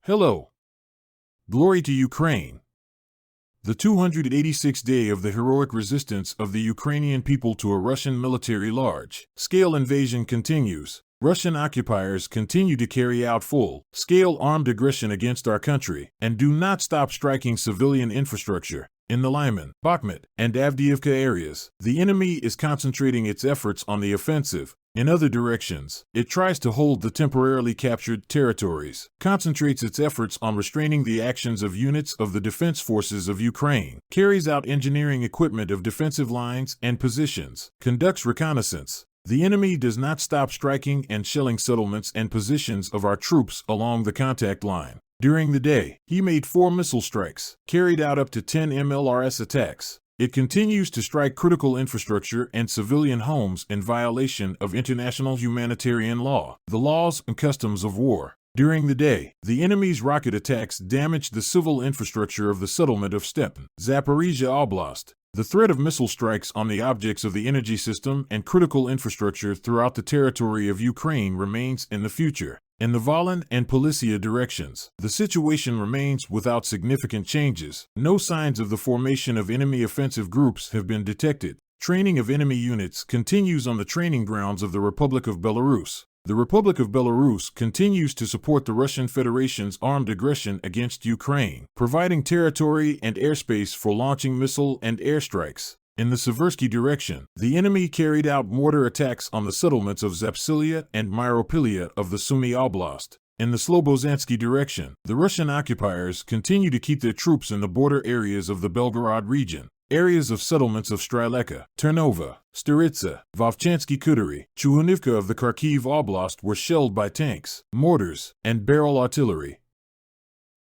Hello. Glory to Ukraine. The 286th day of the heroic resistance of the Ukrainian people to a Russian military large-scale invasion continues. Russian occupiers continue to carry out full-scale armed aggression against our country and do not stop striking civilian infrastructure. In the Lyman, Bakhmut, and Avdiivka areas, the enemy is concentrating its efforts on the offensive. In other directions, it tries to hold the temporarily captured territories, concentrates its efforts on restraining the actions of units of the defense forces of Ukraine, carries out engineering equipment of defensive lines and positions, conducts reconnaissance. The enemy does not stop striking and shelling settlements and positions of our troops along the contact line. During the day, he made 4 missile strikes, carried out up to 10 MLRS attacks. It continues to strike critical infrastructure and civilian homes in violation of international humanitarian law, the laws and customs of war. During the day, the enemy's rocket attacks damaged the civil infrastructure of the settlement of Stepan, Zaporizhia Oblast. The threat of missile strikes on the objects of the energy system and critical infrastructure throughout the territory of Ukraine remains in the future. In the Volyn and Polisia directions, the situation remains without significant changes. No signs of the formation of enemy offensive groups have been detected. Training of enemy units continues on the training grounds of the Republic of Belarus. The Republic of Belarus continues to support the Russian Federation's armed aggression against Ukraine, providing territory and airspace for launching missile and airstrikes. In the Seversky direction, the enemy carried out mortar attacks on the settlements of Zapsilia and Myropilia of the Sumy Oblast. In the Slobozansky direction, the Russian occupiers continue to keep their troops in the border areas of the Belgorod region. Areas of settlements of Streleka, Ternova, Staritsa, Vovchansky Kuturi, Chuhunivka of the Kharkiv Oblast were shelled by tanks, mortars, and barrel artillery.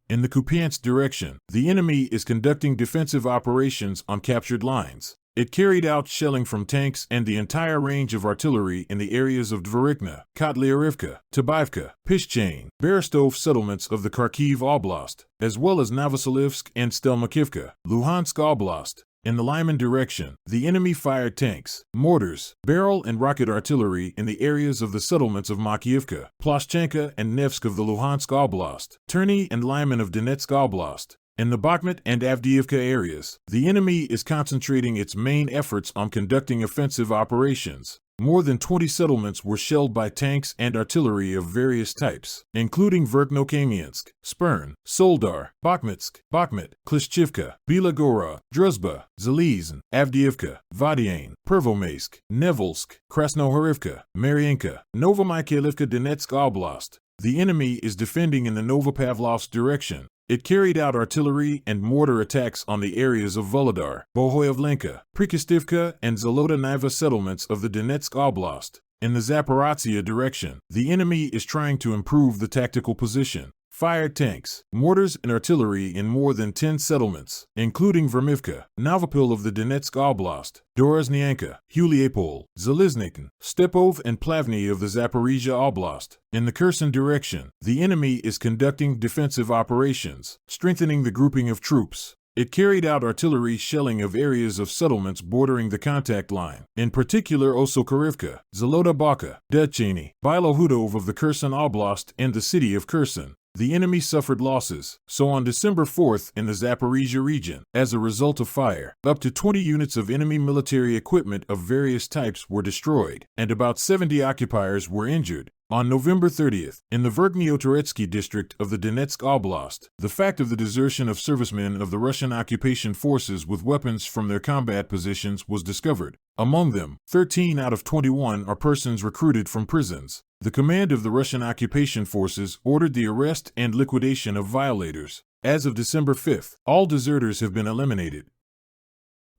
In the Kupiansk direction, the enemy is conducting defensive operations on captured lines. It carried out shelling from tanks and the entire range of artillery in the areas of Dvorikna, Kotlyarivka, Tabaivka, Pishchain, Berestov settlements of the Kharkiv Oblast, as well as Novoselivsk and Stelmakivka, Luhansk Oblast. In the Lyman direction, the enemy fired tanks, mortars, barrel and rocket artillery in the areas of the settlements of Makiivka, Ploshchenka and Nevsk of the Luhansk Oblast, Terny and Lyman of Donetsk Oblast. In the Bakhmut and Avdiivka areas, the enemy is concentrating its main efforts on conducting offensive operations. More than 20 settlements were shelled by tanks and artillery of various types, including Verkhnokamiensk, Spern, Soldar, Bakhmutsk, Bakhmut, Klishchivka, Bilagorod, Druzhba, Zalizn, Avdiivka, Vadiane, Pervomaysk, Nevelsk, Krasnohorivka, Mariinka, Novomykhailivka Donetsk Oblast. The enemy is defending in the Novopavlovsk direction. It carried out artillery and mortar attacks on the areas of Volodar, Bohoyavlenka, Prikostivka, and Zolotonaiva settlements of the Donetsk Oblast. In the Zaporizhia direction, the enemy is trying to improve the tactical position. Fired tanks, mortars, and artillery in more than 10 settlements, including Vermivka, Novopil of the Donetsk Oblast, Dorozhnyanka, Huliapol, Zaliznikn, Stepov, and Plavny of the Zaporizhia Oblast. In the Kherson direction, the enemy is conducting defensive operations, strengthening the grouping of troops. It carried out artillery shelling of areas of settlements bordering the contact line, in particular Osokorivka, Zalota Baka, Dechany, Bilohudov of the Kherson Oblast, and the city of Kherson. The enemy suffered losses, so on December 4th in the Zaporizhia region, as a result of fire, up to 20 units of enemy military equipment of various types were destroyed, and about 70 occupiers were injured. On November 30th, in the Verkhnyo-Turetsky district of the Donetsk Oblast, the fact of the desertion of servicemen of the Russian occupation forces with weapons from their combat positions was discovered. Among them, 13 out of 21 are persons recruited from prisons. The command of the Russian occupation forces ordered the arrest and liquidation of violators. As of December 5th, all deserters have been eliminated.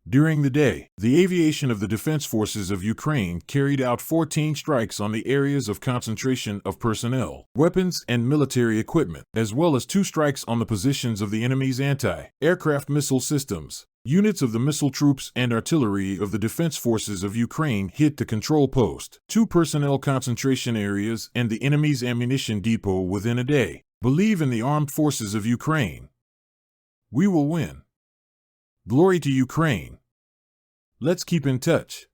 During the day, the aviation of the defense forces of Ukraine carried out 14 strikes on the areas of concentration of personnel, weapons, and military equipment, as well as 2 strikes on the positions of the enemy's anti-aircraft missile systems. Units of the missile troops and artillery of the defense forces of Ukraine hit the control post, 2 personnel concentration areas, and the enemy's ammunition depot within a day. Believe in the armed forces of Ukraine. We will win. Glory to Ukraine. Let's keep in touch.